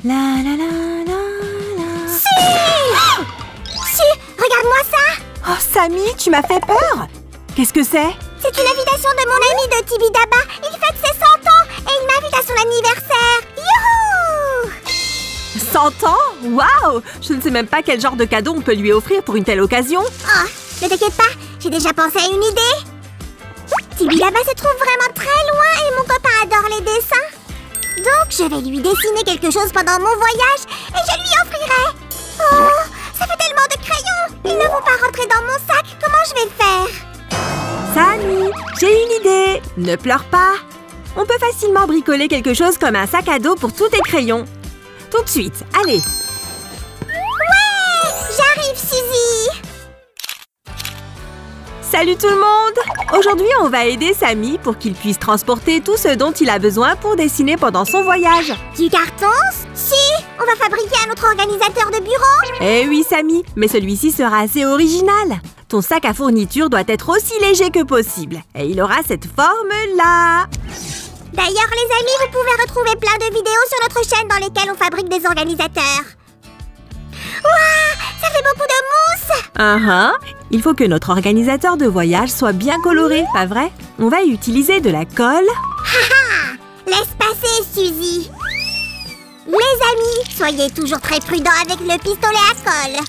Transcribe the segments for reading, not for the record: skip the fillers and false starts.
La la la la la. Si, regarde-moi ça. Oh, Samy, tu m'as fait peur. Qu'est-ce que c'est? C'est une invitation de mon ami de Tibidaba. Il fête ses 100 ans et il m'invite à son anniversaire. Youhou! 100 ans? Waouh! Je ne sais même pas quel genre de cadeau on peut lui offrir pour une telle occasion. Oh, ne t'inquiète pas, j'ai déjà pensé à une idée. Tibidaba se trouve vraiment très loin et mon copain adore les dessins. Donc, je vais lui dessiner quelque chose pendant mon voyage et je lui offrirai. Oh, ça fait tellement de crayons. Ils ne vont pas rentrer dans mon sac. Comment je vais le faire? Samy, j'ai une idée. Ne pleure pas. On peut facilement bricoler quelque chose comme un sac à dos pour tous tes crayons. Tout de suite, allez. Ouais, j'arrive, Suzy. Salut tout le monde! Aujourd'hui, on va aider Samy pour qu'il puisse transporter tout ce dont il a besoin pour dessiner pendant son voyage. Du carton? Si, on va fabriquer un autre organisateur de bureau. Eh oui, Samy, mais celui-ci sera assez original. Ton sac à fourniture doit être aussi léger que possible. Et il aura cette forme-là. D'ailleurs, les amis, vous pouvez retrouver plein de vidéos sur notre chaîne dans lesquelles on fabrique des organisateurs. Waouh, ça fait beaucoup de mousse! Il faut que notre organisateur de voyage soit bien coloré, pas vrai? On va utiliser de la colle. Haha! Laisse passer, Suzy. Les amis, soyez toujours très prudents avec le pistolet à colle.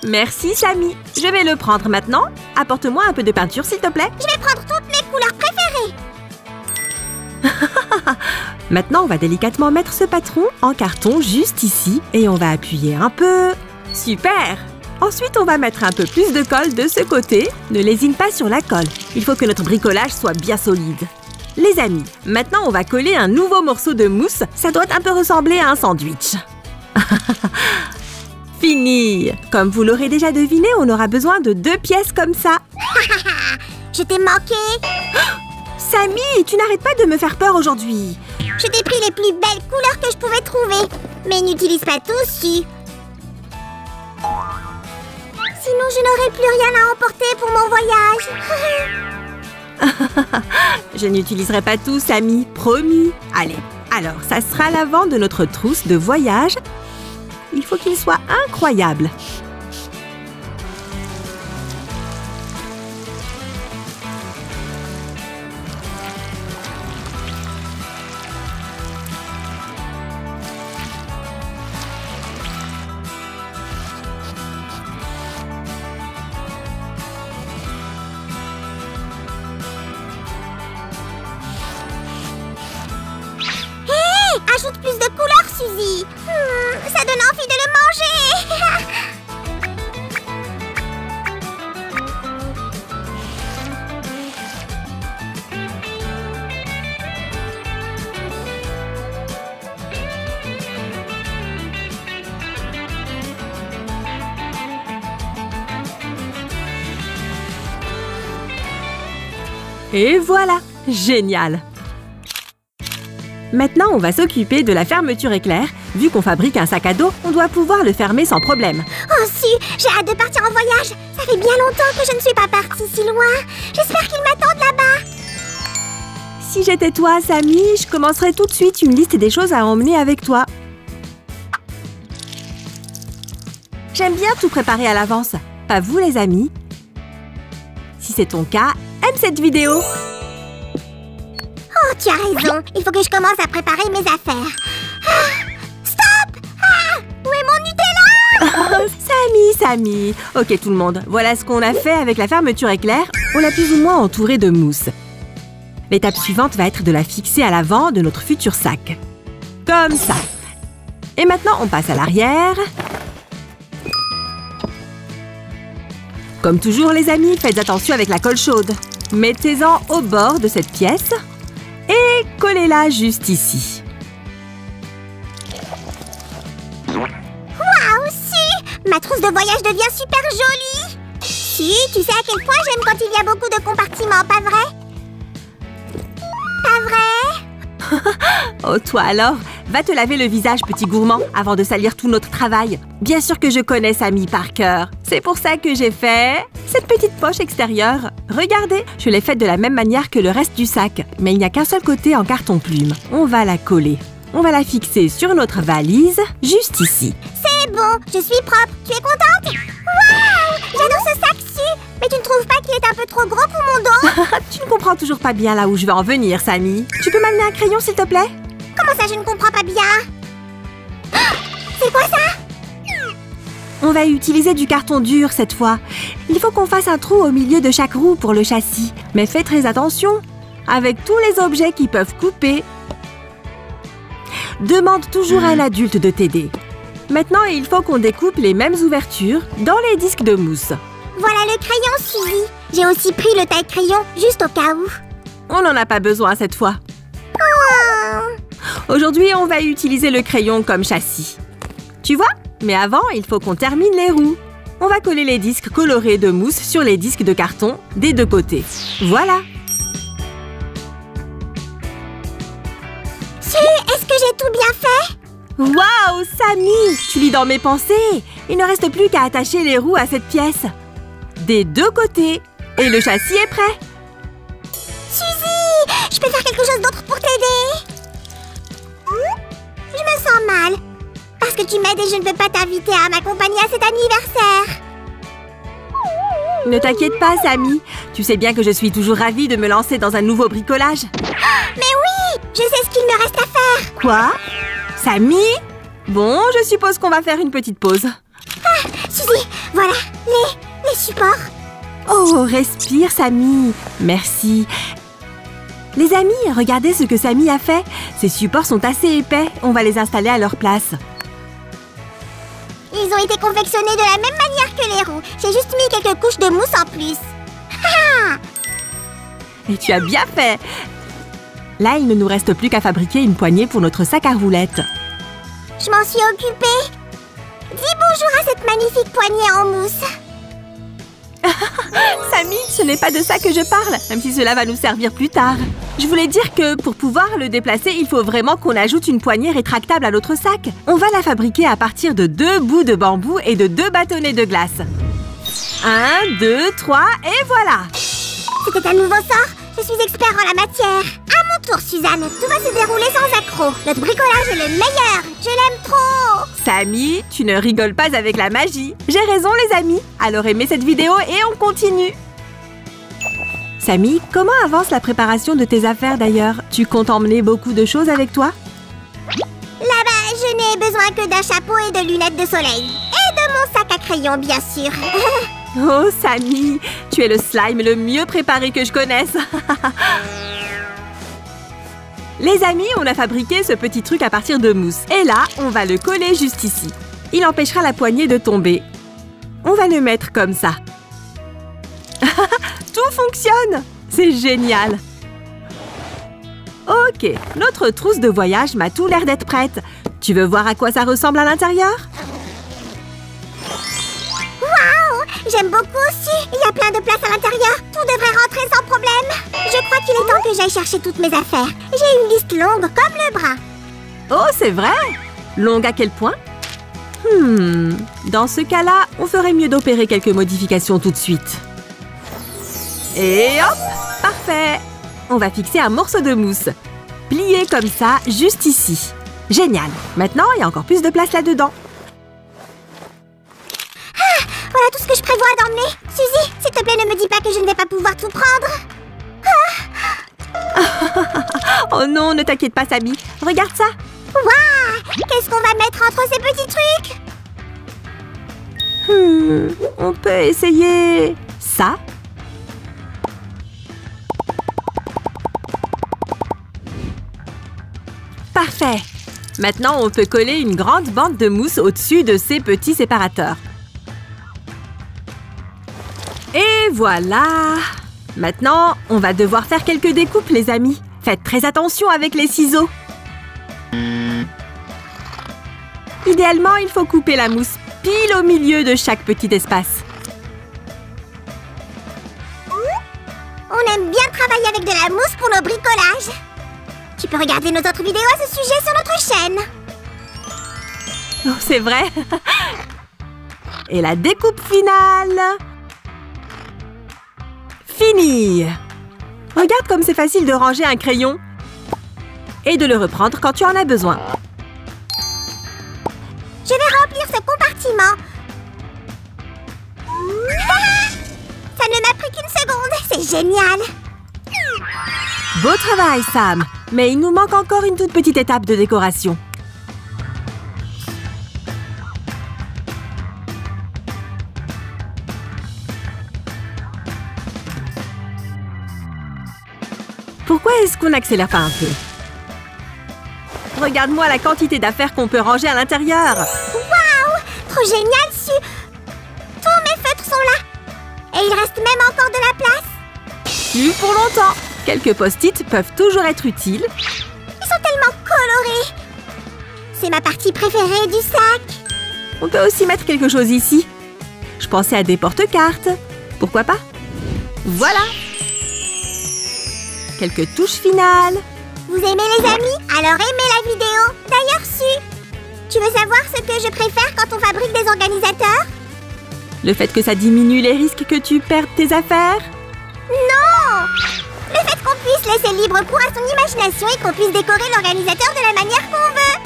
Merci, Samy. Je vais le prendre maintenant. Apporte-moi un peu de peinture, s'il te plaît. Je vais prendre toutes mes couleurs préférées. Maintenant, on va délicatement mettre ce patron en carton juste ici et on va appuyer un peu. Super! Ensuite, on va mettre un peu plus de colle de ce côté. Ne lésine pas sur la colle. Il faut que notre bricolage soit bien solide. Les amis, maintenant, on va coller un nouveau morceau de mousse. Ça doit un peu ressembler à un sandwich. Fini! Comme vous l'aurez déjà deviné, on aura besoin de 2 pièces comme ça. Je t'ai manqué. Samy, tu n'arrêtes pas de me faire peur aujourd'hui. Je t'ai pris les plus belles couleurs que je pouvais trouver. Mais n'utilise pas tout, si. Sinon, je n'aurai plus rien à emporter pour mon voyage. Je n'utiliserai pas tout, Samy, promis. Allez, alors, ça sera l'avant de notre trousse de voyage. Il faut qu'il soit incroyable. Ajoute plus de couleurs, Suzy. Ça donne envie de le manger. Et voilà! Génial! Maintenant, on va s'occuper de la fermeture éclair. Vu qu'on fabrique un sac à dos, on doit pouvoir le fermer sans problème. Oh si, j'ai hâte de partir en voyage. Ça fait bien longtemps que je ne suis pas partie si loin. J'espère qu'ils m'attendent là-bas. Si j'étais toi, Samy, je commencerais tout de suite une liste des choses à emmener avec toi. J'aime bien tout préparer à l'avance. Pas vous, les amis? Si c'est ton cas, aime cette vidéo. Oh, tu as raison. Il faut que je commence à préparer mes affaires. Stop! Où est mon Nutella? Samy. Ok, tout le monde. Voilà ce qu'on a fait avec la fermeture éclair. On l'a plus ou moins entourée de mousse. L'étape suivante va être de la fixer à l'avant de notre futur sac. Comme ça. Et maintenant, on passe à l'arrière. Comme toujours, les amis, faites attention avec la colle chaude. Mettez-en au bord de cette pièce et collez-la juste ici. Waouh, si! Ma trousse de voyage devient super jolie. Si, tu sais à quel point j'aime quand il y a beaucoup de compartiments, pas vrai? Pas vrai? Oh, toi alors, va te laver le visage, petit gourmand, avant de salir tout notre travail. Bien sûr que je connais Samy par cœur. C'est pour ça que j'ai fait cette petite poche extérieure. Regardez, je l'ai faite de la même manière que le reste du sac, mais il n'y a qu'un seul côté en carton plume. On va la coller. On va la fixer sur notre valise, juste ici. C'est bon, je suis propre. Tu es contente? Waouh! J'adore ce sac-ci. Mais tu ne trouves pas qu'il est un peu trop gros pour mon dos? Tu ne comprends toujours pas bien là où je veux en venir, Sammy. Tu peux m'amener un crayon, s'il te plaît? Comment ça, je ne comprends pas bien? C'est quoi ça? On va utiliser du carton dur cette fois. Il faut qu'on fasse un trou au milieu de chaque roue pour le châssis. Mais fais très attention. Avec tous les objets qui peuvent couper, demande toujours à un adulte de t'aider. Maintenant, il faut qu'on découpe les mêmes ouvertures dans les disques de mousse. Voilà le crayon, Suzy. J'ai aussi pris le taille-crayon, juste au cas où. On n'en a pas besoin cette fois. Oh. Aujourd'hui, on va utiliser le crayon comme châssis. Tu vois? Mais avant, il faut qu'on termine les roues. On va coller les disques colorés de mousse sur les disques de carton des deux côtés. Voilà. Est-ce que j'ai tout bien fait? Waouh, Sammy! Tu lis dans mes pensées. Il ne reste plus qu'à attacher les roues à cette pièce. Des deux côtés. Et le châssis est prêt. Suzy! Je peux faire quelque chose d'autre pour t'aider? Je me sens mal. Parce que tu m'aides et je ne peux pas t'inviter à m'accompagner à cet anniversaire. Ne t'inquiète pas, Sammy. Tu sais bien que je suis toujours ravie de me lancer dans un nouveau bricolage. Mais oui! Je sais ce qu'il me reste à faire. Quoi? Sammy? Bon, je suppose qu'on va faire une petite pause. Ah, Suzy, voilà, les supports. Oh, respire, Sammy. Merci. Les amis, regardez ce que Sammy a fait. Ces supports sont assez épais. On va les installer à leur place. Ils ont été confectionnés de la même manière que les roues. J'ai juste mis quelques couches de mousse en plus. Et tu as bien fait. Là, il ne nous reste plus qu'à fabriquer une poignée pour notre sac à roulettes. Je m'en suis occupée. Dis bonjour à cette magnifique poignée en mousse. Sammy, ce n'est pas de ça que je parle, même si cela va nous servir plus tard. Je voulais dire que pour pouvoir le déplacer, il faut vraiment qu'on ajoute une poignée rétractable à notre sac. On va la fabriquer à partir de 2 bouts de bambou et de 2 bâtonnets de glace. 1, 2, 3 et voilà! C'était un nouveau sort. Je suis expert en la matière. À mon tour, Suzanne. Tout va se dérouler sans accroc. Notre bricolage est le meilleur. Je l'aime trop. Sammy, tu ne rigoles pas avec la magie. J'ai raison, les amis. Alors aimez cette vidéo et on continue. Sammy, comment avance la préparation de tes affaires d'ailleurs? Tu comptes emmener beaucoup de choses avec toi? Là-bas, je n'ai besoin que d'un chapeau et de lunettes de soleil. Et de mon sac à crayon, bien sûr. Oh, Sammy, tu es le slime le mieux préparé que je connaisse. Les amis, on a fabriqué ce petit truc à partir de mousse. Et là, on va le coller juste ici. Il empêchera la poignée de tomber. On va le mettre comme ça. Tout fonctionne! C'est génial! Ok, notre trousse de voyage m'a tout l'air d'être prête. Tu veux voir à quoi ça ressemble à l'intérieur? Waouh! J'aime beaucoup aussi. Il y a plein de place à l'intérieur. Tout devrait rentrer sans problème. Je crois qu'il est temps que j'aille chercher toutes mes affaires. J'ai une liste longue comme le bras. Oh, c'est vrai? Longue à quel point? Dans ce cas-là, on ferait mieux d'opérer quelques modifications tout de suite. Et hop! Parfait! On va fixer un morceau de mousse. Plié comme ça, juste ici. Génial! Maintenant, il y a encore plus de place là-dedans. Ah! Voilà tout ce que je prévois d'emmener. Suzy, s'il te plaît, ne me dis pas que je ne vais pas pouvoir tout prendre. Oh non, ne t'inquiète pas, Sammy. Regarde ça! Waouh! Qu'est-ce qu'on va mettre entre ces petits trucs? On peut essayer ça. Parfait! Maintenant, on peut coller une grande bande de mousse au-dessus de ces petits séparateurs. Et voilà! Maintenant, on va devoir faire quelques découpes, les amis. Faites très attention avec les ciseaux. Idéalement, il faut couper la mousse pile au milieu de chaque petit espace. On aime bien travailler avec de la mousse pour nos bricolages. Tu peux regarder nos autres vidéos à ce sujet sur notre chaîne. Oh, c'est vrai. Et la découpe finale. Fini. Regarde comme c'est facile de ranger un crayon. et de le reprendre quand tu en as besoin. Je vais remplir ce compartiment. Ça ne m'a pris qu'une seconde. C'est génial. Beau travail, Sam! Mais il nous manque encore une toute petite étape de décoration. Pourquoi est-ce qu'on n'accélère pas un peu? Regarde-moi la quantité d'affaires qu'on peut ranger à l'intérieur! Waouh! Trop génial, Su! Tous mes feutres sont là! Et il reste même encore de la place! Plus pour longtemps! Quelques post-it peuvent toujours être utiles. Ils sont tellement colorés! C'est ma partie préférée du sac! On peut aussi mettre quelque chose ici. Je pensais à des porte-cartes. Pourquoi pas? Voilà! Quelques touches finales. Vous aimez les amis? Alors aimez la vidéo! D'ailleurs, Su, tu veux savoir ce que je préfère quand on fabrique des organisateurs? Le fait que ça diminue les risques que tu perdes tes affaires? Non! Le fait qu'on puisse laisser libre cours à son imagination et qu'on puisse décorer l'organisateur de la manière qu'on veut!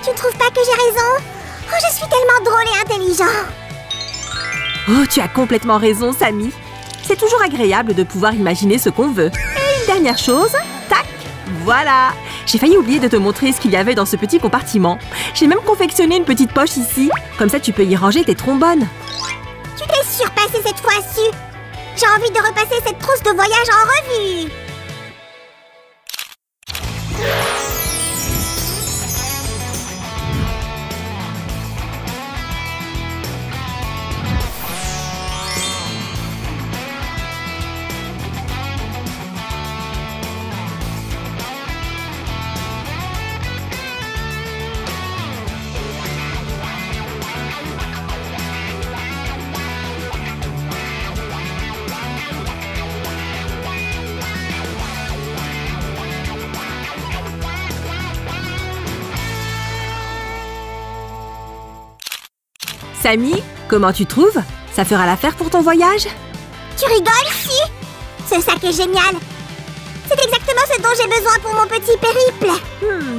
Tu ne trouves pas que j'ai raison? Oh, je suis tellement drôle et intelligent! Oh, tu as complètement raison, Sammy. C'est toujours agréable de pouvoir imaginer ce qu'on veut. Et une dernière chose, tac, voilà. J'ai failli oublier de te montrer ce qu'il y avait dans ce petit compartiment. J'ai même confectionné une petite poche ici. Comme ça, tu peux y ranger tes trombones. Tu t'es surpassé cette fois, Su! J'ai envie de repasser cette trousse de voyage en revue! Sammy, comment tu trouves? Ça fera l'affaire pour ton voyage? Tu rigoles, Su? Ce sac est génial! C'est exactement ce dont j'ai besoin pour mon petit périple!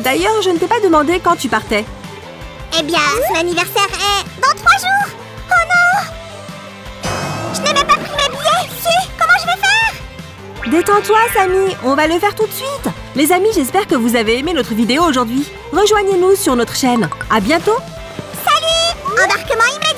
D'ailleurs, je ne t'ai pas demandé quand tu partais. Eh bien, son anniversaire est dans 3 jours! Oh non! Je n'ai même pas pris mes billets! Su, comment je vais faire? Détends-toi, Sammy, on va le faire tout de suite. Les amis, j'espère que vous avez aimé notre vidéo aujourd'hui. Rejoignez-nous sur notre chaîne. À bientôt! Salut! Embarquement immédiat!